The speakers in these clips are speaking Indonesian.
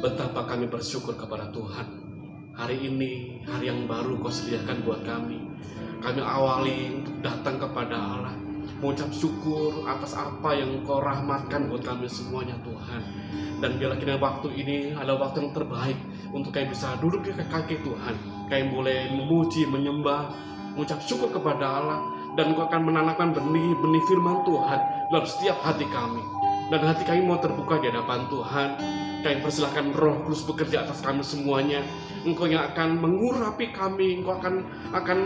Betapa kami bersyukur kepada Tuhan. Hari ini, hari yang baru Kau sediakan buat kami. Kami awali untuk datang kepada Allah, mengucap syukur atas apa yang Kau rahmatkan buat kami semuanya Tuhan. Dan biarlah kini waktu ini adalah waktu yang terbaik untuk kami bisa duduk di kaki Tuhan. Kami boleh memuji, menyembah, mengucap syukur kepada Allah. Dan Kau akan menanamkan benih-benih firman Tuhan dalam setiap hati kami. Dan hati kami mau terbuka di hadapan Tuhan. Kami persilahkan Roh Kudus bekerja atas kami semuanya. Engkau yang akan mengurapi kami. Engkau akan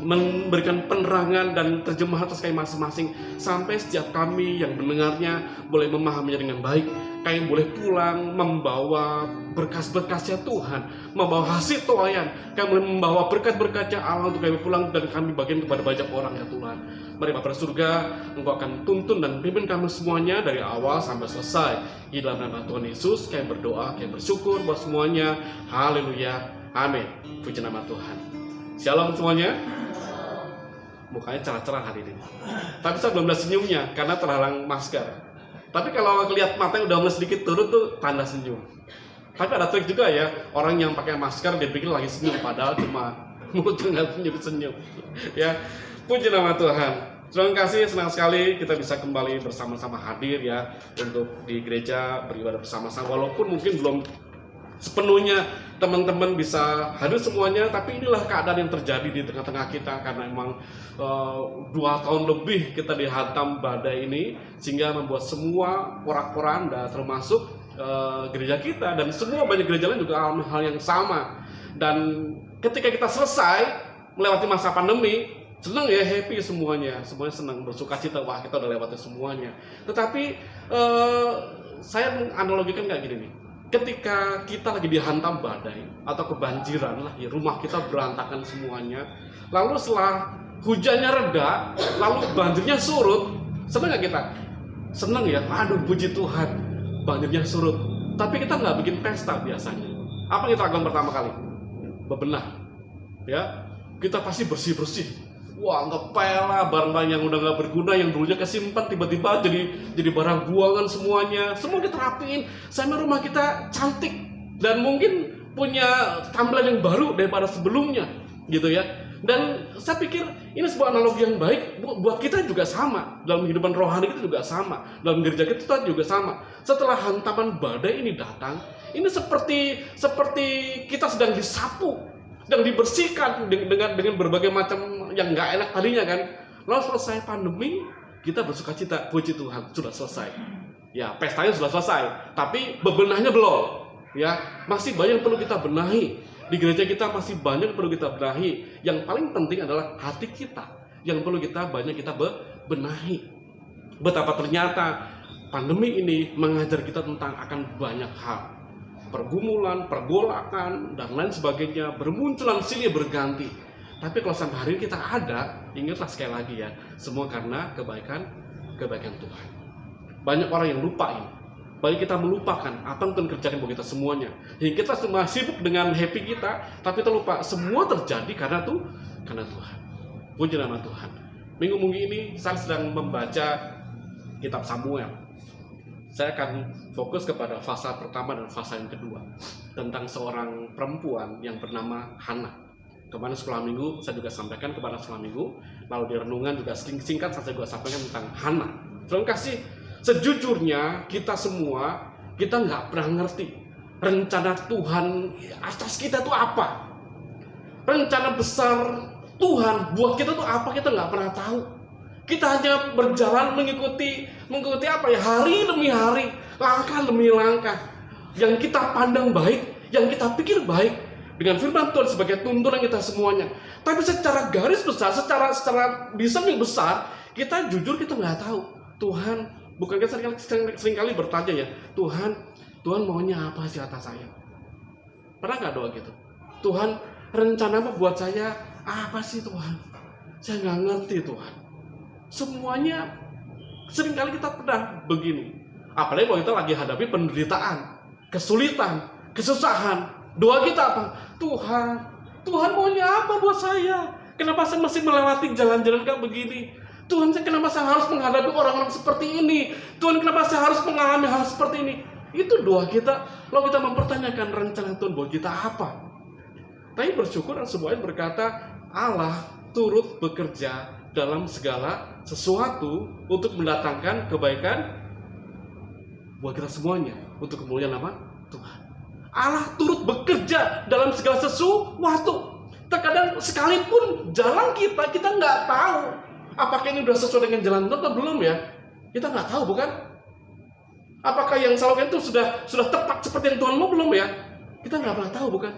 memberikan penerangan dan terjemahan atas kami masing-masing. Sampai setiap kami yang mendengarnya boleh memahaminya dengan baik. Kami boleh pulang membawa berkas-berkasnya Tuhan, membawa hasil toayan. Kami boleh membawa berkat-berkatnya Allah untuk kami pulang dan kami bagian kepada banyak orang ya Tuhan. Mari Bapa surga, Engkau akan tuntun dan pimpin kami semuanya dari awal sampai selesai. Di dalam nama Tuhan Yesus kami berdoa, kami bersyukur buat semuanya. Haleluya, amin. Puji nama Tuhan. Shalom semuanya. Mukanya cerah-cerah hari ini. Tapi saya belum ada senyumnya karena terhalang masker. Tapi kalau lihat matanya udah mulai sedikit turun tuh tanda senyum. Tapi ada trik juga ya, orang yang pakai masker dia pikir lagi senyum padahal cuma mulutnya nggak senyum. Ya, puji nama Tuhan. Terima kasih, senang sekali kita bisa kembali bersama-sama hadir ya untuk di gereja beribadah bersama-sama. Walaupun mungkin belum sepenuhnya teman-teman bisa hadir semuanya, tapi inilah keadaan yang terjadi di tengah-tengah kita karena memang 2 tahun lebih kita dihantam badai ini sehingga membuat semua porak-poranda termasuk gereja kita dan semua banyak gereja lain juga alami hal yang sama. Dan ketika kita selesai melewati masa pandemi, senang ya, happy semuanya senang, bersuka cita, wah kita udah lewati semuanya. Tetapi saya menganalogikan kayak gini nih. Ketika kita lagi dihantam badai atau kebanjiran lah ya, rumah kita berantakan semuanya. Lalu setelah hujannya reda, lalu banjirnya surut, senang nggak kita? Senang ya, aduh puji Tuhan, banjirnya surut. Tapi kita nggak bikin pesta biasanya. Apa yang kita lakukan pertama kali? Bebenah, ya. Kita pasti bersih-bersih. Wah, ngepel lah barang-barang yang udah nggak berguna, yang dulunya kesimpan tiba-tiba jadi barang buangan semuanya. Semua kita rapiin sampai rumah kita cantik dan mungkin punya tampilan yang baru daripada sebelumnya, gitu ya. Dan saya pikir ini sebuah analogi yang baik buat kita juga sama. Dalam kehidupan rohani kita juga sama. Dalam gereja kita juga sama. Setelah hantaman badai ini datang, ini seperti kita sedang disapu dan dibersihkan dengan berbagai macam yang nggak enak tadinya kan. Lalu selesai pandemi, kita bersuka cita, puji Tuhan sudah selesai. Ya, pestanya sudah selesai, tapi bebenahnya belum. Ya, masih banyak yang perlu kita benahi. Di gereja kita masih banyak yang perlu kita benahi. Yang paling penting adalah hati kita yang perlu banyak kita benahi. Betapa ternyata pandemi ini mengajar kita tentang akan banyak hal. Pergumulan, pergolakan, dan lain sebagainya, bermunculan silih berganti. Tapi kalau sampai hari ini kita ada, ingatlah sekali lagi ya, semua karena kebaikan Tuhan. Banyak orang yang lupain, banyak kita melupakan apa yang Tuhan kerjakan buat kita semuanya. Hingga kita cuma sibuk dengan happy kita, tapi kita lupa semua terjadi karena Tuhan. Puji nama Tuhan. Minggu ini saya sedang membaca kitab Samuel. Saya akan fokus kepada fasa pertama dan fasa yang kedua tentang seorang perempuan yang bernama Hana. Kemarin sekolah minggu saya juga sampaikan kepada sekolah minggu, lalu di renungan juga singkat saya juga sampaikan tentang Hana. Terima kasih. Sejujurnya kita semua nggak pernah ngerti rencana Tuhan atas kita itu apa. Rencana besar Tuhan buat kita itu apa, kita nggak pernah tahu. Kita hanya berjalan mengikuti apa ya, hari demi hari, langkah demi langkah. Yang kita pandang baik, yang kita pikir baik, dengan firman Tuhan sebagai tuntunan kita semuanya. Tapi secara garis besar, secara desain yang besar, kita jujur kita nggak tahu. Tuhan, bukan kita seringkali bertanya ya, Tuhan maunya apa sih atas saya? Pernah nggak doa gitu? Tuhan, rencana apa buat saya? Apa sih Tuhan? Saya nggak ngerti Tuhan. Semuanya seringkali kita pernah begini. Apalagi kalau kita lagi hadapi penderitaan, kesulitan, kesusahan. Doa kita apa? Tuhan maunya apa buat saya? Kenapa saya mesti melewati jalan-jalan kayak begini? Tuhan, kenapa saya harus menghadapi orang-orang seperti ini? Tuhan, kenapa saya harus mengalami hal seperti ini? Itu doa kita, lalu kita mempertanyakan rencana Tuhan buat kita apa. Tapi bersyukur dan semuanya berkata, Allah turut bekerja dalam segala sesuatu untuk mendatangkan kebaikan buat kita semuanya, untuk kemuliaan nama Tuhan. Allah turut bekerja dalam segala sesuatu. Terkadang sekalipun jalan kita nggak tahu apakah ini sudah sesuai dengan jalan Tuhan atau belum ya. Kita nggak tahu, bukan? Apakah yang saya lakukan itu sudah tepat seperti yang Tuhan mau belum ya? Kita nggak pernah tahu, bukan?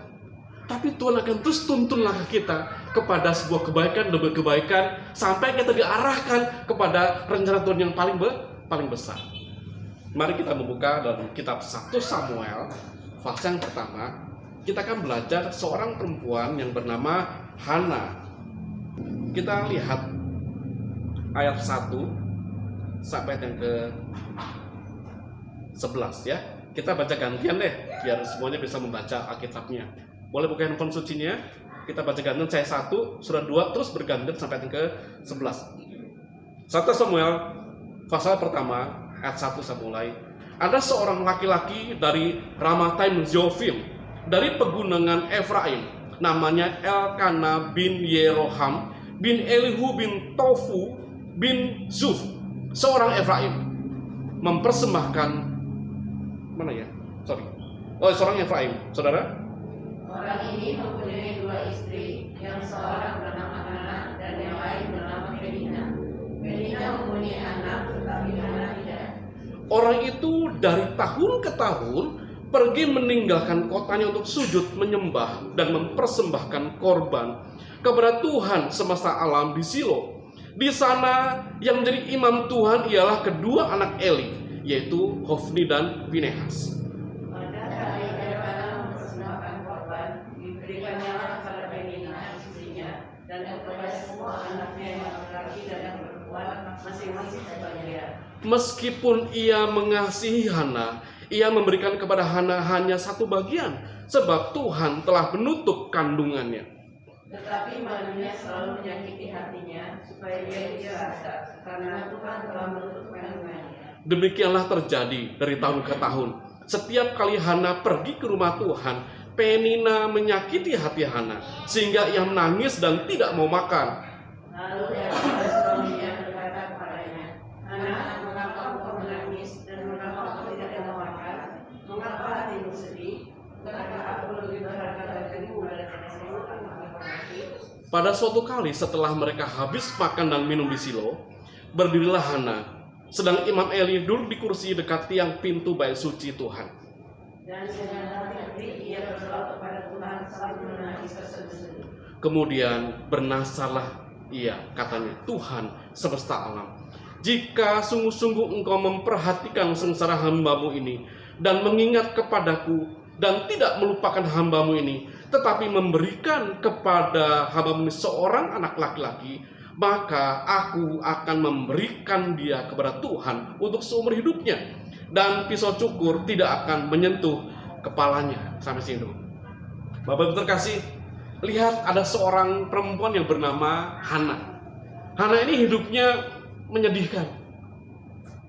Tapi Tuhan akan terus tuntun langkah kita kepada sebuah kebaikan demi kebaikan sampai kita diarahkan kepada rencana Tuhan yang paling besar. Mari kita membuka dalam kitab 1 Samuel pasal yang pertama. Kita akan belajar seorang perempuan yang bernama Hana. Kita lihat ayat 1 sampai yang ke 11 ya. Kita baca gantian deh, biar semuanya bisa membaca Alkitabnya. Boleh buka handphone sucinya. Kita baca gantian, saya 1, surat 2, terus bergantian sampai yang ke 11. 1 Samuel pasal pertama ayat 1 saya mulai. Ada seorang laki-laki dari Ramataim Zofim, dari pegunungan Efraim, namanya Elkana bin Yeroham bin Elihu bin Tofu bin Zuf, seorang Efraim, mempersembahkan seorang Efraim, saudara. Orang ini mempunyai 2 istri, yang seorang bernama Hana dan yang lain bernama Penina. Penina mempunyai anak, tetapi Hana tidak. Orang itu dari tahun ke tahun pergi meninggalkan kotanya untuk sujud, menyembah, dan mempersembahkan korban kepada Tuhan semesta alam di Silo. Di sana yang menjadi imam Tuhan ialah kedua anak Eli, yaitu Hofni dan Pinehas. Pada hari Elkana mempersembahkan korban, diberikannya kepada Penina istrinya dan kepada semua anaknya yang laki-laki dan yang perempuan masing-masing sebagian. Meskipun ia mengasihi Hana, ia memberikan kepada Hana hanya 1 bagian, sebab Tuhan telah menutup kandungannya. Tetapi malunya selalu menyakiti hatinya, supaya dia dirasa, karena Tuhan telah menutup kandungannya. Demikianlah terjadi dari tahun ke tahun. Setiap kali Hana pergi ke rumah Tuhan, Penina menyakiti hati Hana, sehingga ia menangis dan tidak mau makan. Lalu Elkana suaminya berkata kepadanya, Hana, mengapa engkau menangis dan mengapa engkau tidak mau makan? Mengapa hatimu sedih? Bukankah aku lebih berharga bagimu daripada semua anak-anakmu? Pada suatu kali setelah mereka habis makan dan minum di Silo, berdirilah Hana, sedang Imam Eli duduk di kursi dekat tiang pintu bait suci Tuhan. Dan dengan hati-hati ia berdoa kepada Tuhan sambil menangis terseduh-seduh. Kemudian bernasarlah ia, katanya, Tuhan semesta alam, jika sungguh-sungguh engkau memperhatikan sengsara hambamu ini dan mengingat kepadaku dan tidak melupakan hambamu ini, tetapi memberikan kepada hambamu ini seorang anak laki-laki, maka aku akan memberikan dia kepada Tuhan untuk seumur hidupnya, dan pisau cukur tidak akan menyentuh kepalanya. Sampai sini dulu. Bapak Ibu terkasih, lihat ada seorang perempuan yang bernama Hana. Hana ini hidupnya menyedihkan,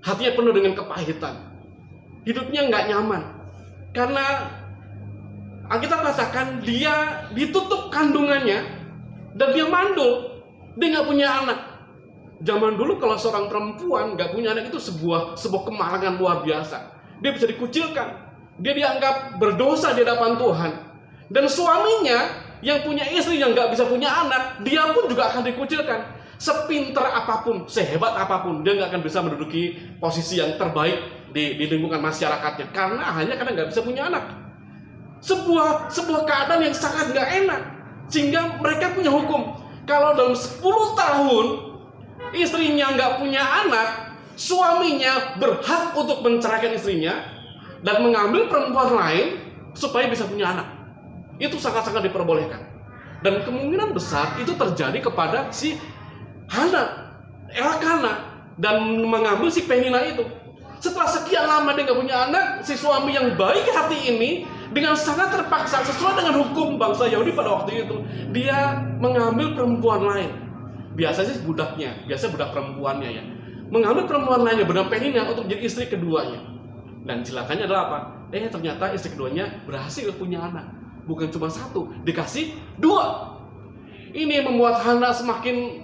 hatinya penuh dengan kepahitan, hidupnya nggak nyaman, karena Alkitab katakan dia ditutup kandungannya dan dia mandul, dia nggak punya anak. Zaman dulu kalau seorang perempuan nggak punya anak itu sebuah kemalangan luar biasa. Dia bisa dikucilkan, dia dianggap berdosa di hadapan Tuhan, dan suaminya yang punya istri yang nggak bisa punya anak, dia pun juga akan dikucilkan. Sepintar apapun, sehebat apapun, dia nggak akan bisa menduduki posisi yang terbaik di lingkungan masyarakatnya, karena nggak bisa punya anak. Sebuah keadaan yang sangat nggak enak, sehingga mereka punya hukum. Kalau dalam 10 tahun istrinya nggak punya anak, suaminya berhak untuk menceraikan istrinya dan mengambil perempuan lain supaya bisa punya anak. Itu sangat-sangat diperbolehkan. Dan kemungkinan besar itu terjadi kepada si Hana, Elkana, dan mengambil si Penina itu. Setelah sekian lama dia nggak punya anak, si suami yang baik hati ini dengan sangat terpaksa sesuai dengan hukum bangsa Yahudi pada waktu itu, dia mengambil perempuan lain. Biasanya budaknya, biasanya budak perempuannya ya, mengambil perempuan lainnya bernama Penina untuk jadi istri keduanya. Dan celakanya adalah apa? Ternyata istri keduanya berhasil punya anak. Bukan cuma satu, dikasih 2. Ini membuat Hana semakin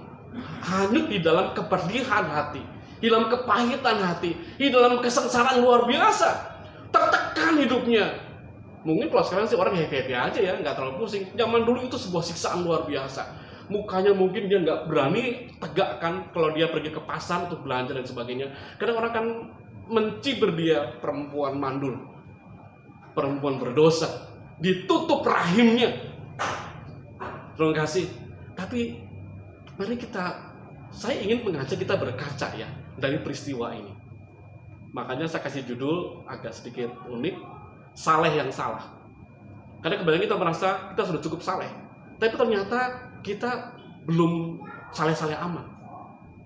hanyut di dalam kepedihan hati, di dalam kepahitan hati, di dalam kesengsaraan luar biasa. Tertekan hidupnya. Mungkin kalau sekarang sih orang happy-happy aja ya, nggak terlalu pusing. Zaman dulu itu sebuah siksaan luar biasa. Mukanya mungkin dia nggak berani tegakkan kalau dia pergi ke pasar untuk belanja dan sebagainya. Karena orang kan mencibir dia perempuan mandul, perempuan berdosa, ditutup rahimnya. Terima kasih. Tapi mari saya ingin mengajak kita berkaca ya dari peristiwa ini. Makanya saya kasih judul agak sedikit unik, saleh yang salah. Karena kebanyakan kita merasa kita sudah cukup saleh, tapi ternyata kita belum saleh-saleh amat.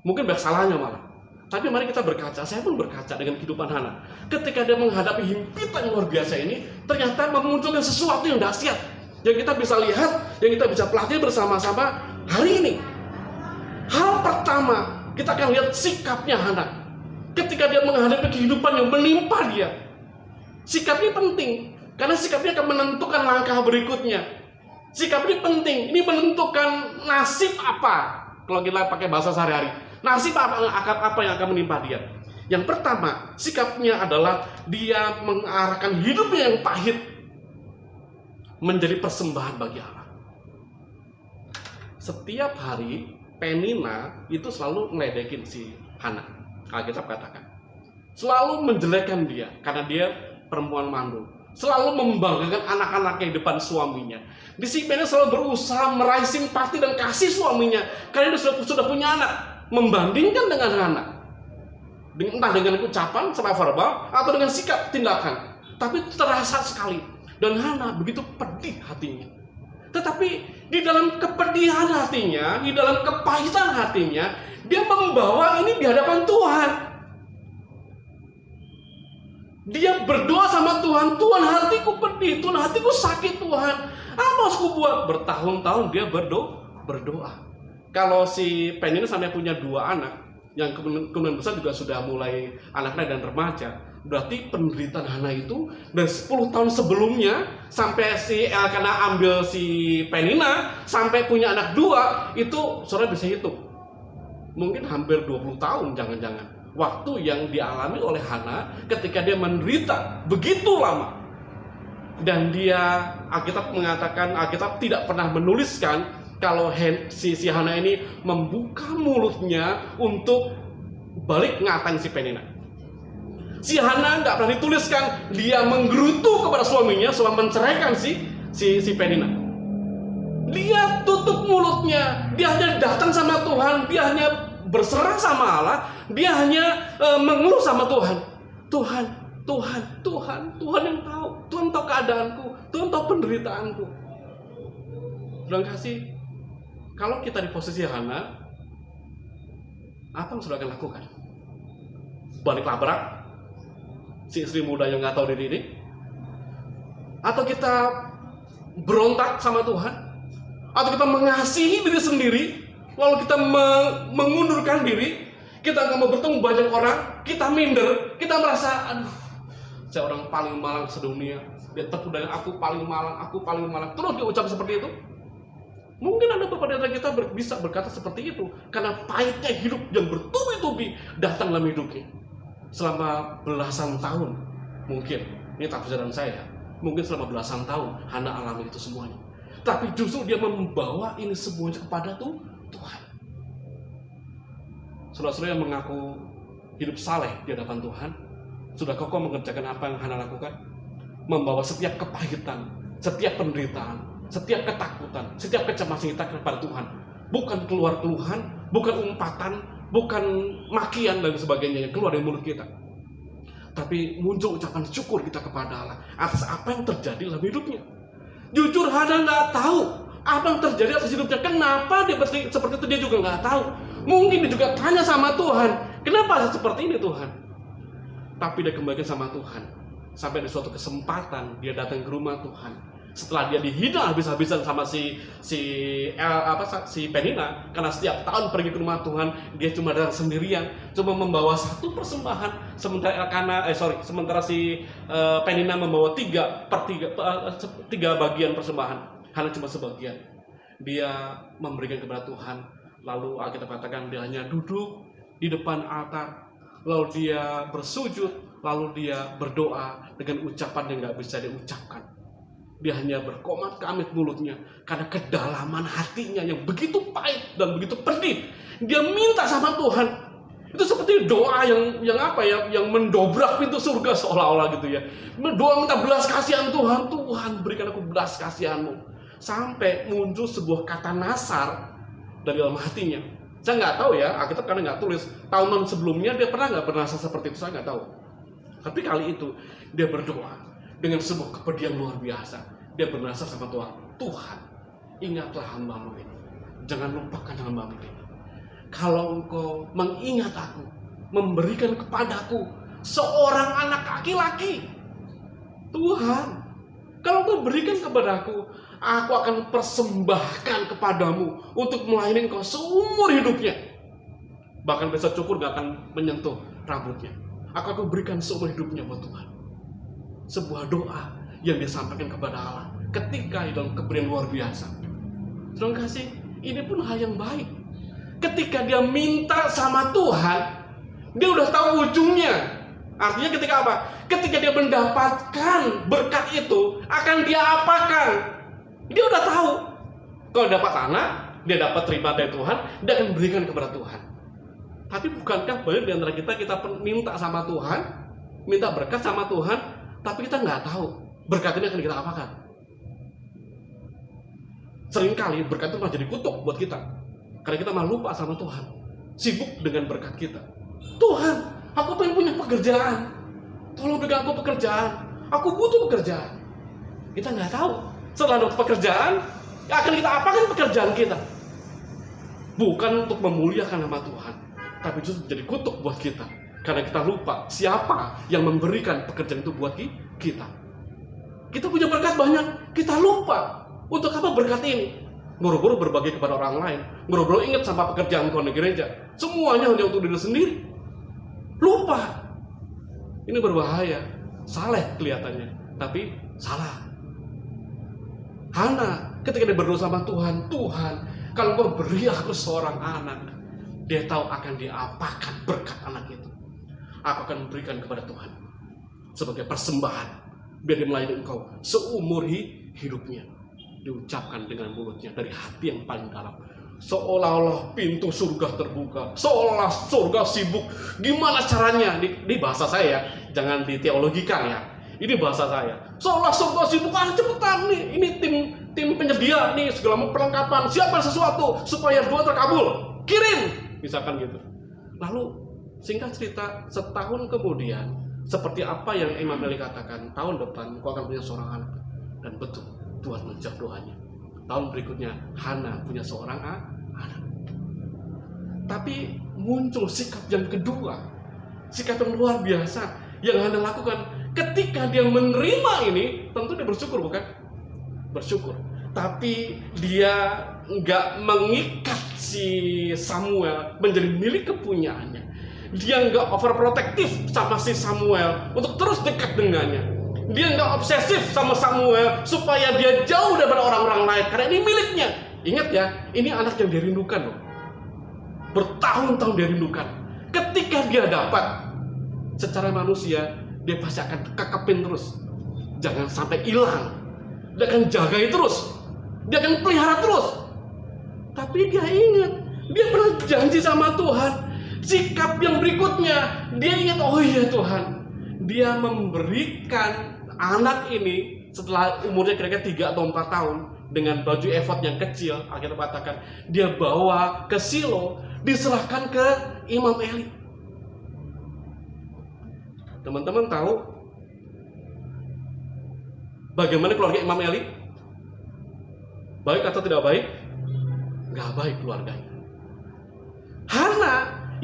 Mungkin banyak salahnya malah. Tapi mari kita berkaca, saya pun berkaca dengan kehidupan Hana. Ketika dia menghadapi himpitan yang luar biasa ini, ternyata memunculkan sesuatu yang dahsyat. Yang kita bisa lihat, yang kita bisa pelajari bersama-sama hari ini. Hal pertama, kita akan lihat sikapnya Hana. Ketika dia menghadapi kehidupan yang menimpa dia. Sikapnya penting, karena sikapnya akan menentukan langkah berikutnya. Sikap ini penting, ini menentukan nasib apa. Kalau kita pakai bahasa sehari-hari. Nasib apa yang akan menimpa dia? Yang pertama, sikapnya adalah dia mengarahkan hidupnya yang pahit menjadi persembahan bagi Allah. Setiap hari Penina itu selalu ngeledekin si Hana. Alkitab katakan, selalu menjelekkan dia karena dia perempuan mandul. Selalu membanggakan anak-anaknya di depan suaminya. Di sini Penina selalu berusaha meraih simpati dan kasih suaminya karena dia sudah punya anak. Membandingkan dengan Hana, entah dengan ucapan secara verbal atau dengan sikap tindakan, tapi terasa sekali. Dan Hana begitu pedih hatinya. Tetapi di dalam kepedihan hatinya, di dalam kepahitan hatinya, dia membawa ini di hadapan Tuhan. Dia berdoa sama Tuhan, Tuhan hatiku pedih, Tuhan hatiku sakit Tuhan. Apa harus kubuat? Bertahun-tahun dia berdoa. Kalau si Penina sampai punya 2 anak, yang kemudian besar juga sudah mulai anak-anak dan remaja, berarti penderitaan Hana itu dari 10 tahun sebelumnya sampai si Elkana ambil si Penina sampai punya anak 2, itu saudara bisa hitung. Mungkin hampir 20 tahun jangan-jangan. Waktu yang dialami oleh Hana ketika dia menderita begitu lama. Dan dia, Alkitab mengatakan, Alkitab tidak pernah menuliskan kalau si Hana ini membuka mulutnya untuk balik ngatain si Penina. Si Hana nggak pernah dituliskan dia menggerutu kepada suaminya selama menceraikan si Penina. Dia tutup mulutnya, dia hanya datang sama Tuhan, dia hanya berserah sama Allah, dia hanya mengeluh sama Tuhan. Tuhan yang tahu, Tuhan tahu keadaanku, Tuhan tahu penderitaanku. Terima kasih. Kalau kita di posisi Hana, apa yang sudah akan lakukan? Balik labrak si istri muda yang nggak tahu diri ini? Atau kita berontak sama Tuhan? Atau kita mengasihi diri sendiri, lalu kita mengundurkan diri, kita nggak mau bertemu banyak orang, kita minder, kita merasa, aduh, saya orang paling malang sedunia, dia tepuk dari aku paling malang, terus dia ucap seperti itu. Mungkin ada beberapa dari kita bisa berkata seperti itu karena pahitnya hidup yang bertubi-tubi datang dalam hidupnya selama belasan tahun. Mungkin ini tafsiran saya, mungkin selama belasan tahun Hana alami itu semuanya. Tapi justru dia membawa ini semuanya kepada Tuhan. Saudara-saudara yang mengaku hidup saleh di hadapan Tuhan, sudah kokoh mengerjakan apa yang Hana lakukan? Membawa setiap kepahitan, setiap penderitaan, setiap ketakutan, setiap kecemasan kita kepada Tuhan. Bukan keluar keluhan, bukan umpatan, bukan makian dan sebagainya yang keluar dari mulut kita. Tapi muncul ucapan syukur kita kepada Allah atas apa yang terjadi dalam hidupnya. Jujur Hana nggak tahu apa yang terjadi atas hidupnya. Kenapa dia seperti itu, dia juga nggak tahu. Mungkin dia juga tanya sama Tuhan, kenapa seperti ini Tuhan? Tapi dia kembalikan sama Tuhan. Sampai di suatu kesempatan dia datang ke rumah Tuhan. Setelah dia dihina habis-habisan sama si Penina, karena setiap tahun pergi ke rumah Tuhan dia cuma datang sendirian, cuma membawa satu persembahan, sementara si Penina membawa tiga bagian persembahan, Hana cuma sebagian. Dia memberikan kepada Tuhan, lalu Alkitab katakan dia hanya duduk di depan altar, lalu dia bersujud, lalu dia berdoa dengan ucapan yang nggak bisa diucapkan. Dia hanya berkomat-kamit mulutnya karena kedalaman hatinya yang begitu pahit dan begitu pedih. Dia minta sama Tuhan. Itu seperti doa yang mendobrak pintu surga seolah-olah gitu ya. Doa minta belas kasihan Tuhan. Tuhan, berikan aku belas kasihan-Mu. Sampai muncul sebuah kata nasar dari dalam hatinya. Saya nggak tahu ya, Alkitab karena nggak tulis. Tahun sebelumnya dia pernah nggak bernasar seperti itu, saya nggak tahu. Tapi kali itu dia berdoa dengan sebuah kepedihan luar biasa. Dia bernasar sama Tuhan. Tuhan, ingatlah hamba-Mu ini. Jangan lupakan hamba-Mu ini. Kalau Engkau mengingat aku, memberikan kepadaku seorang anak laki-laki, Tuhan, kalau Engkau berikan kepadaku, aku akan persembahkan kepadamu untuk melayani Engkau seumur hidupnya. Bahkan besok cukur gak akan menyentuh rambutnya. Aku akan berikan seumur hidupnya buat Tuhan. Sebuah doa yang dia sampaikan kepada Allah ketika dalam keberian luar biasa. Terima kasih. Ini pun hal yang baik. Ketika dia minta sama Tuhan, dia udah tahu ujungnya. Artinya ketika apa? Ketika dia mendapatkan berkat itu, akan dia apakan? Dia udah tahu. Kalau dapat anak, dia dapat terima dari Tuhan, dia akan berikan kepada Tuhan. Tapi bukankah banyak di antara kita minta sama Tuhan, minta berkat sama Tuhan, tapi kita nggak tahu berkat ini akan kita apakan. Seringkali berkat itu malah jadi kutuk buat kita, karena kita malah lupa sama Tuhan, sibuk dengan berkat kita. Tuhan, aku pengen punya pekerjaan, tolong berikan aku pekerjaan, aku butuh pekerjaan. Kita nggak tahu setelah dapat pekerjaan, akan kita apakan pekerjaan kita. Bukan untuk memuliakan nama Tuhan, tapi justru jadi kutuk buat kita, karena kita lupa siapa yang memberikan pekerjaan itu buat kita. Kita punya berkat banyak, kita lupa untuk apa berkat ini. Buru-buru berbagi kepada orang lain, buru-buru ingat sama pekerjaan Tuhan di gereja, semuanya hanya untuk diri sendiri. Lupa. Ini berbahaya. Saleh kelihatannya, tapi salah. Hana ketika dia berdoa sama Tuhan, Tuhan, kalau Engkau beri aku seorang anak, dia tahu akan diapakan berkat anak itu. Aku akan memberikan kepada Tuhan sebagai persembahan, biar dia melayani Engkau seumur hidupnya. Diucapkan dengan mulutnya dari hati yang paling dalam. Seolah-olah pintu surga terbuka, seolah surga sibuk. Gimana caranya? Di bahasa saya, jangan diteologikan ya. Ini bahasa saya. Seolah surga sibuk, cepetan nih. Ini tim penyedia nih segala perlengkapan, siapkan sesuatu supaya doa terkabul. Kirim, misalkan gitu. Lalu singkat cerita, setahun kemudian, seperti apa yang Imam Eli katakan, tahun depan kau akan punya seorang anak. Dan betul, Tuhan menjawab doanya. Tahun berikutnya, Hana punya seorang anak. Tapi muncul sikap yang kedua, sikap yang luar biasa yang Hana lakukan. Ketika dia menerima ini, tentu dia bersyukur, bukan? Bersyukur. Tapi dia nggak mengikat si Samuel menjadi milik kepunyaannya. Dia nggak overprotective sama si Samuel untuk terus dekat dengannya. Dia nggak obsesif sama Samuel supaya dia jauh daripada orang-orang lain, karena ini miliknya. Ingat ya, ini anak yang dia rindukan loh. Bertahun-tahun dia rindukan. Ketika dia dapat, secara manusia dia pasti akan kekepin terus, jangan sampai hilang. Dia akan jagai terus, dia akan pelihara terus. Tapi dia ingat, dia pernah janji sama Tuhan. Sikap yang berikutnya, dia ingat, oh iya Tuhan, dia memberikan anak ini setelah umurnya kira-kira 3 atau 4 tahun dengan baju efod yang kecil. Akhirnya katakan dia bawa ke Silo, diserahkan ke Imam Eli. Teman-teman tahu bagaimana keluarga Imam Eli? Baik atau tidak baik? Gak baik keluarganya. Hana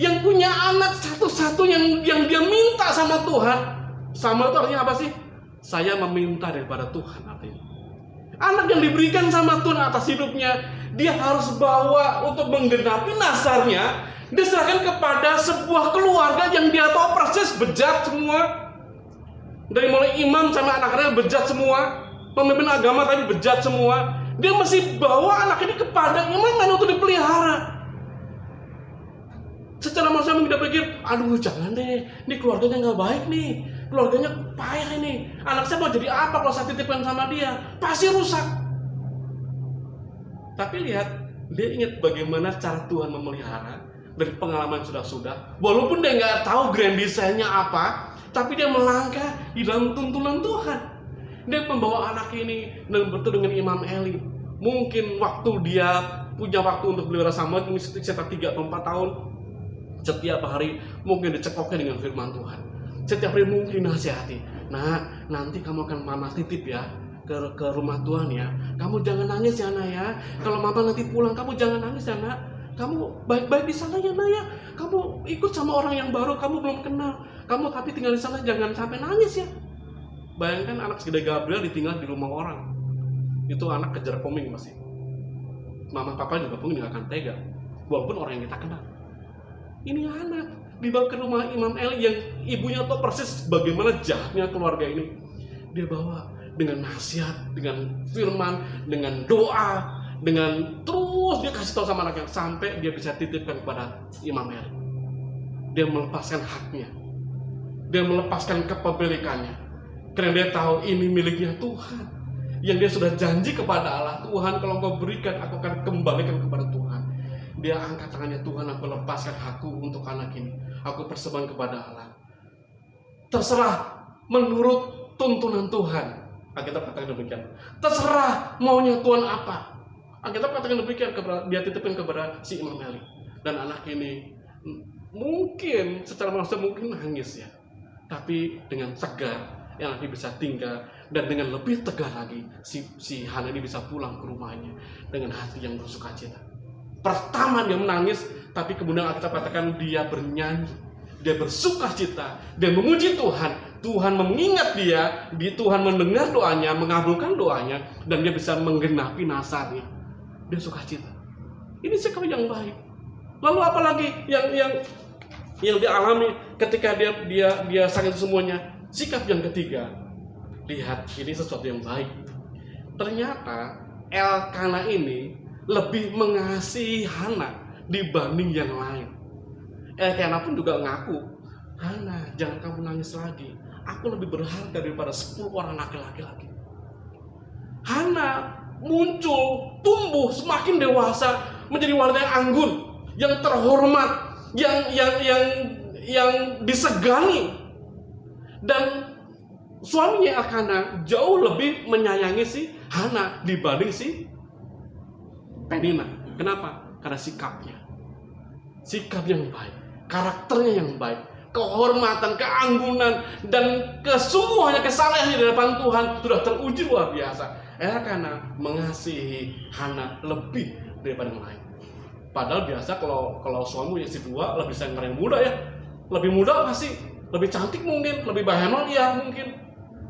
yang punya anak satu-satunya yang dia minta sama Tuhan. Sama itu artinya apa sih? Saya meminta daripada Tuhan artinya. Anak yang diberikan sama Tuhan atas hidupnya, dia harus bawa untuk menggenapi nasarnya, diserahkan kepada sebuah keluarga yang dia tahu persis bejat semua. Dari mulai imam sama anak-anaknya bejat semua, pemimpin agama tadi bejat semua. Dia mesti bawa anak ini kepada imam untuk dipelihara. Secara manusia kita pikir, aduh jangan deh, ini keluarganya nggak baik nih, keluarganya payah ini. Anak saya mau jadi apa kalau saya titipkan sama dia? Pasti rusak. Tapi lihat, dia ingat bagaimana cara Tuhan memelihara dari pengalaman sudah-sudah. Walaupun dia nggak tahu grand design-nya apa, tapi dia melangkah di dalam tuntunan Tuhan. Dia membawa anak ini dan bertemu dengan Imam Eli. Mungkin waktu dia punya waktu untuk belajar sama, sekitar 3 atau 4 tahun. Setiap hari mungkin dicekoknya dengan firman Tuhan. Setiap hari mungkin nasihati. Nah, nanti kamu akan mama titip ya ke rumah Tuhan ya. Kamu jangan nangis ya nak ya. Kalau mama nanti pulang, kamu jangan nangis ya nak. Kamu baik-baik di sana ya nak ya. Kamu ikut sama orang yang baru, kamu belum kenal. Kamu tapi tinggal di sana, jangan sampai nangis ya. Bayangkan anak segede Gabriel ditinggal di rumah orang. Itu anak kejar koming masih. Mama papa juga mungkin gak akan tega, walaupun orang yang kita kenal. Ini anak dibawa ke rumah Imam Eli yang ibunya tahu persis bagaimana jahatnya keluarga ini. Dia bawa dengan nasihat, dengan firman, dengan doa, dengan terus dia kasih tahu sama anaknya sampai dia bisa titipkan kepada Imam Eli. Dia melepaskan haknya, dia melepaskan kepemilikannya. Karena dia tahu ini miliknya Tuhan. Yang dia sudah janji kepada Allah, Tuhan kalau Engkau berikan, aku akan kembalikan kepada Tuhan. Dia angkat tangannya, Tuhan aku lepaskan hakku untuk anak ini. Aku persembahkan kepada Allah. Terserah menurut tuntunan Tuhan. Alkitab katakan demikian. Terserah maunya Tuhan apa. Alkitab katakan demikian, dia titipkan kepada si Imam Eli. Dan anak ini mungkin secara manusia mungkin nangis ya. Tapi dengan tegar yang nanti bisa tinggal, dan dengan lebih tegar lagi si Hana ini bisa pulang ke rumahnya dengan hati yang bersukacita. Pertama dia menangis, tapi kemudian kita katakan dia bernyanyi, dia bersukacita, dia memuji Tuhan. Tuhan mengingat dia, Tuhan mendengar doanya, mengabulkan doanya, dan dia bisa menggenapi nasarnya. Dia sukacita. Ini sikap yang baik. Lalu apalagi yang dialami ketika dia sakit semuanya? Sikap yang ketiga, lihat ini sesuatu yang baik. Ternyata Elkana ini lebih mengasihi Hana dibanding yang lain. Elkana pun juga ngaku, Hana jangan kamu nangis lagi. Aku lebih berharga daripada 10 orang laki-laki lagi. Hana muncul, tumbuh semakin dewasa menjadi wanita yang anggun, yang terhormat, yang disegani. Dan suaminya Elkana jauh lebih menyayangi si Hana dibanding si Penina. Kenapa? Karena sikapnya. Sikap yang baik, karakternya yang baik, kehormatan, keanggunan, dan kesungguhannya, kesalehannya di depan Tuhan sudah teruji luar biasa. Elkana mengasihi Hana lebih daripada yang lain. Padahal biasa kalau suami istri dua lebih sayang yang muda ya. Lebih muda pasti lebih cantik mungkin, lebih bahenol ya mungkin.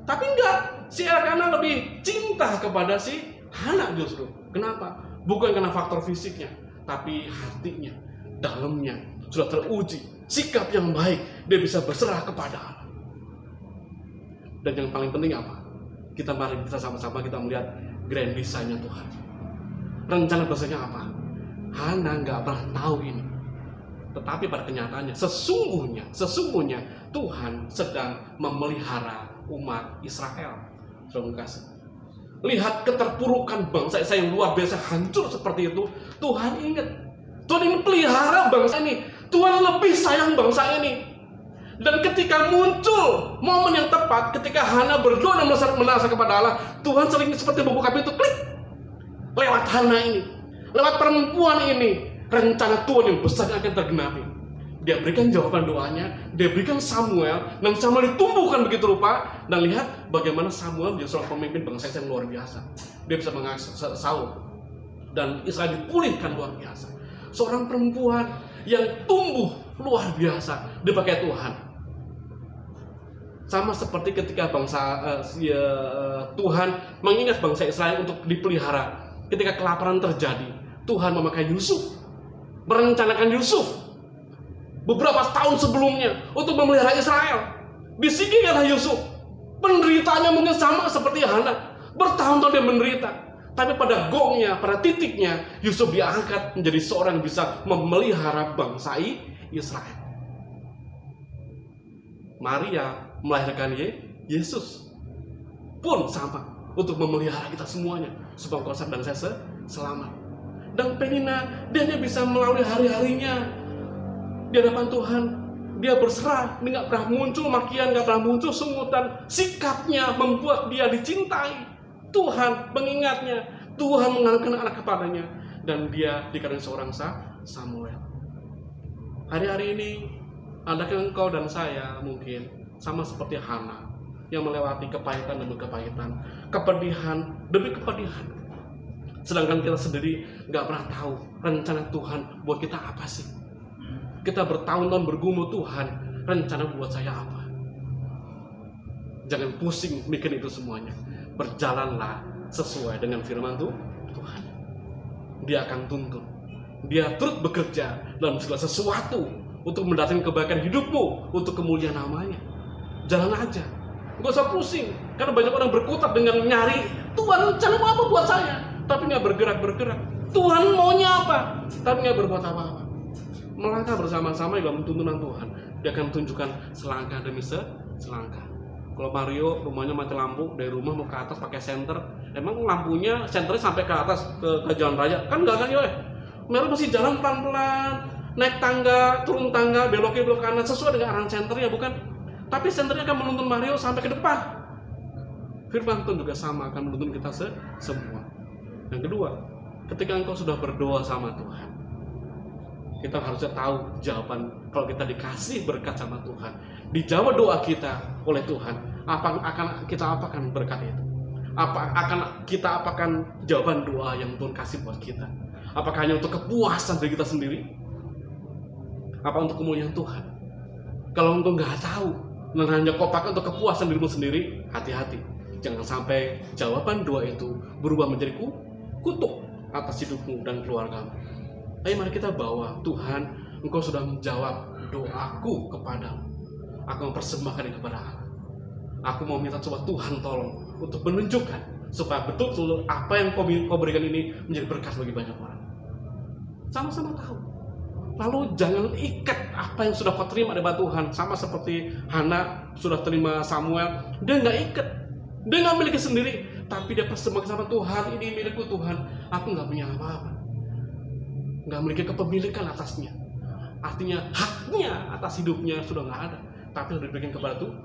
Tapi enggak, si Elkana lebih cinta kepada si Hana justru. Kenapa? Bukan karena faktor fisiknya, tapi hatinya, dalamnya sudah teruji. Sikap yang baik, dia bisa berserah kepada Allah. Dan yang paling penting apa? Mari kita sama-sama kita melihat grand design-nya Tuhan. Rencana besarnya apa? Hana nggak pernah tahu ini. Tetapi pada kenyataannya, sesungguhnya Tuhan sedang memelihara umat Israel. Saudara kasih. Lihat keterpurukan bangsa Israel yang luar biasa hancur seperti itu. Tuhan ingat, Tuhan ingin pelihara bangsa ini. Tuhan lebih sayang bangsa ini. Dan ketika muncul momen yang tepat, ketika Hana berdoa dan menasar kepada Allah, Tuhan sering seperti membuka pintu, klik. Lewat Hana ini, lewat perempuan ini, rencana Tuhan yang besar akan tergenapi. Dia berikan jawaban doanya, dia berikan Samuel, dan Samuel ditumbuhkan begitu rupa. Dan lihat bagaimana Samuel menjadi seorang pemimpin bangsa yang luar biasa. Dia bisa mengakses Saul, dan Israel dipulihkan luar biasa. Seorang perempuan yang tumbuh luar biasa dipakai Tuhan. Sama seperti ketika Tuhan mengingat bangsa Israel untuk dipelihara. Ketika kelaparan terjadi, Tuhan memakai Yusuf, merencanakan Yusuf beberapa tahun sebelumnya untuk memelihara Israel. Disingkirkanlah Yusuf. Penderitaannya mungkin sama seperti Hana, bertahun-tahun dia menderita. Tapi pada gongnya, pada titiknya, Yusuf diangkat menjadi seorang yang bisa memelihara bangsa Israel. Maria melahirkan Yesus pun sama untuk memelihara kita semuanya supaya engkau dan saya selamat. Dan penina dia bisa melalui hari-harinya di hadapan Tuhan. Dia berserah, dia nggak pernah muncul makian, nggak pernah muncul sungutan. Sikapnya membuat dia dicintai. Tuhan mengingatnya, Tuhan mengaruniakan anak kepadanya, dan dia dikatakan seorang Samuel. Hari-hari ini adakah engkau dan saya mungkin sama seperti Hana yang melewati kepahitan demi kepahitan, kepedihan demi kepedihan. Sedangkan kita sendiri nggak pernah tahu rencana Tuhan buat kita apa sih. Kita bertahun-tahun bergumul, Tuhan, rencana buat saya apa? Jangan pusing mikir itu semuanya. Berjalanlah sesuai dengan firman Tuhan. Dia akan tuntun. Dia turut bekerja dalam segala sesuatu untuk mendatangkan kebaikan hidupmu, untuk kemuliaan namanya. Jalan aja, gak usah pusing. Karena banyak orang berkutat dengan nyari Tuhan rencana apa buat saya, tapi nggak bergerak. Tuhan maunya apa, tapi nggak berbuat apa-apa. Melangkah bersama-sama dalam tuntunan Tuhan. Dia akan tunjukkan selangkah demi selangkah. Kalau Mario rumahnya mati lampu, dari rumah mau ke atas pakai senter, emang lampunya senternya sampai ke atas ke jalan raya? Kan enggak kan ya? Mario masih jalan pelan-pelan, naik tangga, turun tangga, belok kanan sesuai dengan arahan senternya, bukan? Tapi senternya akan menuntun Mario sampai ke depan. Firman Tuhan juga sama akan menuntun kita semua. Yang kedua, ketika engkau sudah berdoa sama Tuhan, kita harusnya tahu jawaban. Kalau kita dikasih berkat sama Tuhan, dijawab doa kita oleh Tuhan, apa akan kita apakan berkat itu? Kita apakan jawaban doa yang Tuhan kasih buat kita? Apakah hanya untuk kepuasan dari kita sendiri? Apa untuk kemuliaan Tuhan? Kalau engkau nggak tahu dan hanya kau pakai untuk kepuasan dirimu sendiri, hati-hati. Jangan sampai jawaban doa itu berubah menjadi kutuk atas hidupmu dan keluargamu. Ayo mari kita bawa, Tuhan, Engkau sudah menjawab doaku kepadamu. Aku mempersembahkan ini kepada Allah. Aku mau minta coba Tuhan tolong untuk menunjukkan supaya betul-betul apa yang kau berikan ini menjadi berkat bagi banyak orang. Sama-sama tahu. Lalu jangan ikat apa yang sudah kau terima dari Tuhan. Sama seperti Hana sudah terima Samuel, dia nggak ikat, dia nggak miliki sendiri, tapi dia persembahkan sama Tuhan. Ini milikku Tuhan, aku nggak punya apa-apa. Nggak memiliki kepemilikan atasnya. Artinya haknya atas hidupnya sudah nggak ada, tapi harus diberikan kepada Tuhan.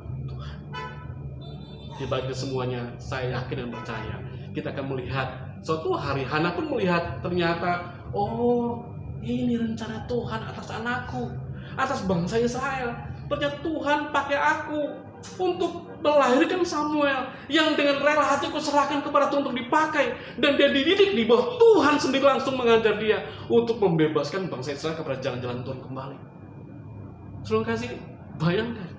Di balik semuanya, saya yakin dan percaya kita akan melihat suatu hari Hana pun melihat ternyata, oh ini rencana Tuhan atas anakku, atas bangsa Israel. Ternyata Tuhan pakai aku untuk melahirkan Samuel yang dengan rela hatiku serahkan kepada Tuhan untuk dipakai, dan dia dididik di bawah Tuhan sendiri langsung mengajar dia untuk membebaskan bangsa Israel kepada jalan-jalan Tuhan kembali. Saudara kasih, bayangkan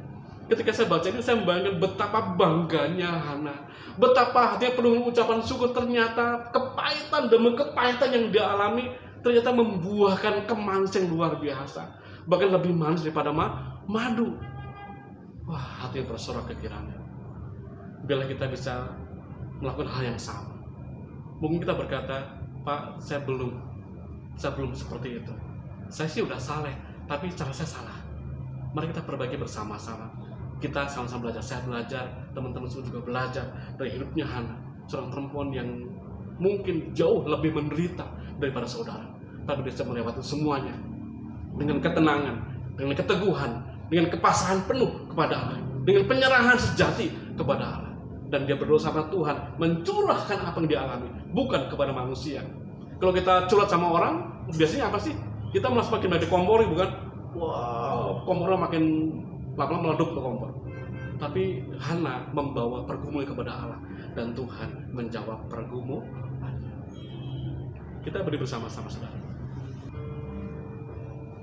ketika saya baca ini, saya membayangkan betapa bangganya Hana, betapa hatinya penuh ucapan syukur. Ternyata kepahitan demi kepahitan yang dia alami ternyata membuahkan kemanis yang luar biasa, bahkan lebih manis daripada madu. Wah, hati yang bersorak kekirannya. Bila kita bisa melakukan hal yang sama. Mungkin kita berkata, Pak, saya belum seperti itu. Saya sih udah saleh, tapi cara saya salah. Mari kita perbaiki bersama-sama. Kita sama-sama belajar. Saya belajar, teman-teman semua juga belajar dari hidupnya Hana, seorang perempuan yang mungkin jauh lebih menderita daripada saudara, tapi dia bisa melewati semuanya dengan ketenangan, dengan keteguhan, dengan kepasahan penuh kepada Allah, dengan penyerahan sejati kepada Allah. Dan dia berdoa sama Tuhan, mencurahkan apa yang dia alami, bukan kepada manusia. Kalau kita curhat sama orang, biasanya apa sih? Kita malah semakin banyak dikompori, bukan? Wow, kompornya makin lama-lama meleduk ke kompor. Tapi Hana membawa pergumulan kepada Allah, dan Tuhan menjawab pergumulannya. Kita beri bersama-sama, saudara.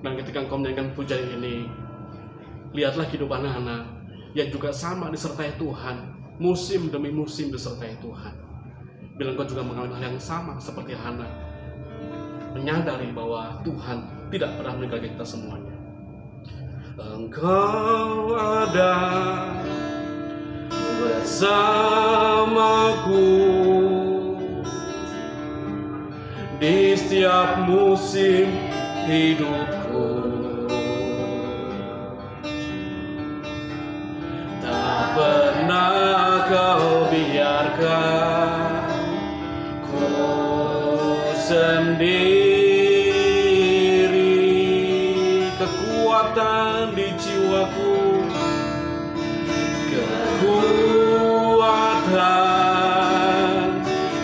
Dan ketika engkau menyanyikan pujian ini, lihatlah kehidupan Hana yang juga sama disertai Tuhan, musim demi musim disertai Tuhan. Bila engkau juga mengalami hal yang sama seperti Hana, menyadari bahwa Tuhan tidak pernah meninggalkan kita semuanya. Engkau ada bersamaku di setiap musim hidupku. Tak pernah kau biarkan ku sendiri. Kekuatan di jiwaku, kekuatan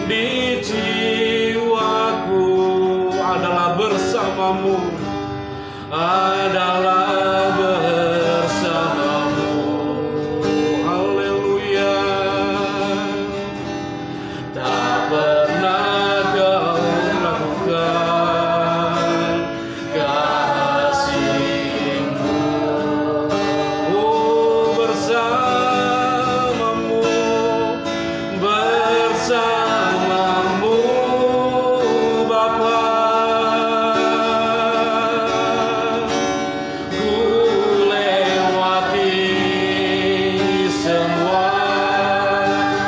di jiwaku adalah bersamamu, adalah bersamamu. Haleluya. Tak pernah kau lakukan kasih-Mu. Oh, bersamamu, bersamamu Bapa. Ku lewati semua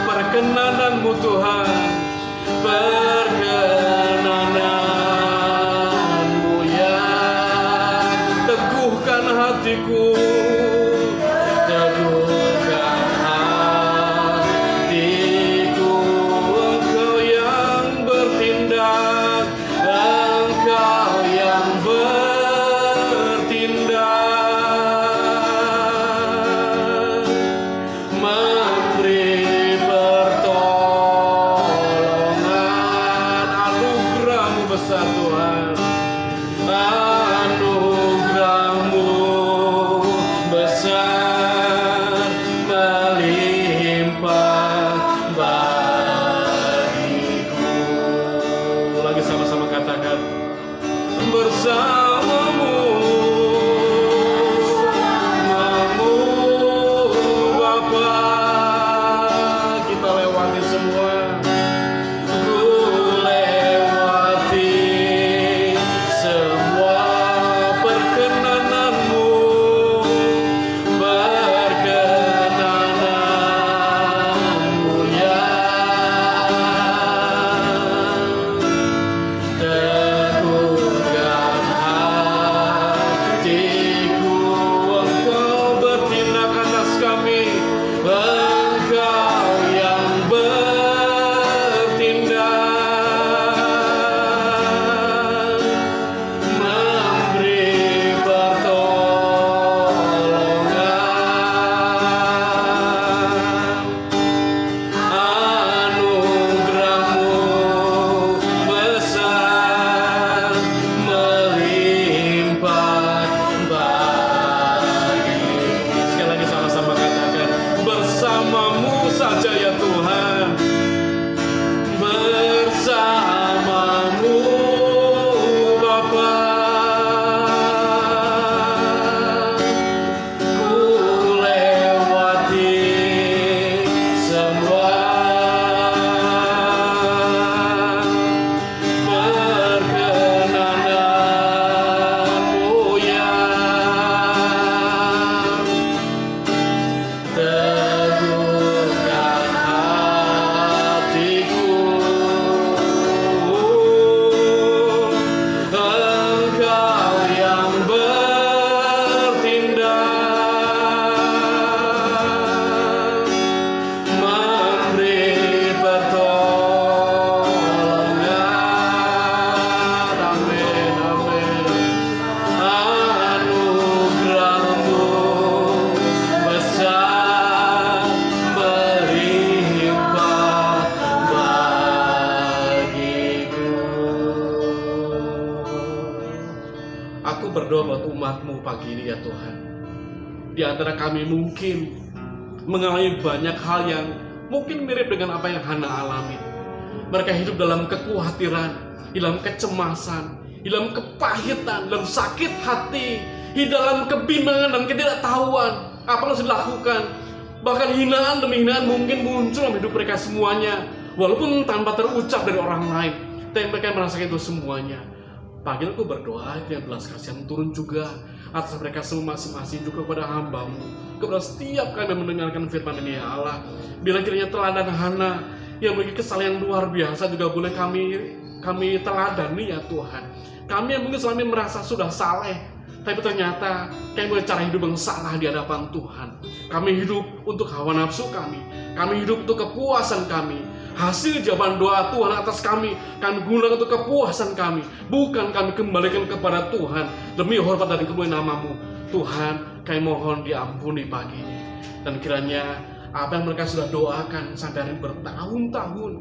perkenanan-Mu Tuhan, perkenanan-Mu yang teguhkan hatiku, teguhkan hatiku. Engkau yang bertindak, Engkau yang bertindak, memberi pertolongan. Anugerah-Mu besar Tuhan, anugerah-Mu besar melimpah bagiku. Lagi sama-sama katakan, bersamamu, bersamamu Bapa. Kita lewati semua, ku lewati semua perkenanan-Mu, perkenanan-Mu yang teguhkan hatiku. Engkau bertindak atas kami, Engkau yang bertindak, memberi pertolongan. Anugerah-Mu besar melimpah bagiku. Sekali lagi sama-sama katakan, bersamamu saja ya Tuhan, bersamamu Bapa. Ku lewati semua perkenanan-Mu yang teguhkan hatiku. Engkau yang bertindak, memberi pertolongan. Amin, amin. Anugerah-Mu besar melimpah bagiku. Aku berdoa buat umat-Mu pagi ini ya Tuhan. Di antara kami mungkin mengalami banyak hal yang mungkin mirip dengan apa yang Hana alami. Mereka hidup dalam kekhawatiran, dalam kecemasan, dalam kepahitan, dalam sakit hati, di dalam kebingungan dan ketidaktahuan. apa yang harus dilakukan. Bahkan hinaan demi hinaan mungkin muncul dalam hidup mereka semuanya, walaupun tanpa terucap dari orang lain, tapi mereka merasakan itu semuanya. Pagi aku berdoa kiranya belas kasihan turun juga atas mereka semua masing-masing, juga kepada hamba-Mu, kepada setiap kami yang mendengarkan firman ini ya Allah. Bila kiranya teladan Hana yang memiliki kesalahan luar biasa juga boleh kami teladani ya Tuhan. Kami yang mungkin selama ini merasa sudah saleh, tapi ternyata kami punya cara hidup yang salah di hadapan Tuhan. Kami hidup untuk hawa nafsu kami hidup untuk kepuasan kami. Hasil jawaban doa Tuhan atas kami gunakan untuk kepuasan kami, bukan kami kembalikan kepada Tuhan demi hormat dan kemuliaan nama-Mu. Tuhan, kami mohon diampuni pagi ini. Dan kiranya apa yang mereka sudah doakan sampai hari bertahun-tahun,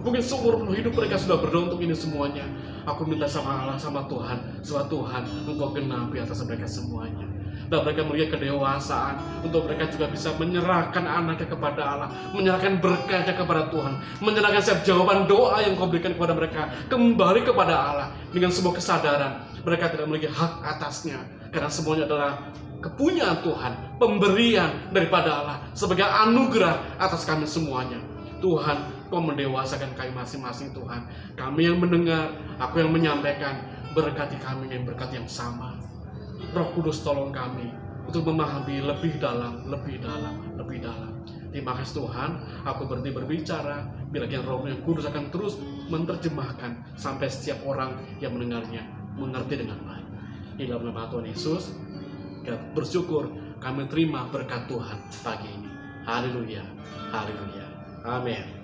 mungkin seumur penuh hidup mereka sudah berdoa untuk ini semuanya. Aku minta sama Allah, sama Tuhan, Engkau genapi atas mereka semuanya. Dan mereka melihat kedewasaan untuk mereka juga bisa menyerahkan anaknya kepada Allah, menyerahkan berkatnya kepada Tuhan, menyerahkan setiap jawaban doa yang Kau berikan kepada mereka kembali kepada Allah dengan sebuah kesadaran mereka tidak memiliki hak atasnya, karena semuanya adalah kepunyaan Tuhan, pemberian daripada Allah sebagai anugerah atas kami semuanya. Tuhan, Kau mendewasakan kami masing-masing Tuhan. Kami yang mendengar, aku yang menyampaikan, berkati kami dengan berkat yang sama. Roh Kudus tolong kami untuk memahami lebih dalam. Terima kasih Tuhan, aku berhenti berbicara. Bila Roh yang Kudus akan terus menerjemahkan sampai setiap orang yang mendengarnya mengerti dengan baik. Di dalam nama Tuhan Yesus, kita bersyukur kami terima berkat Tuhan pagi ini. Haleluya, haleluya, amin.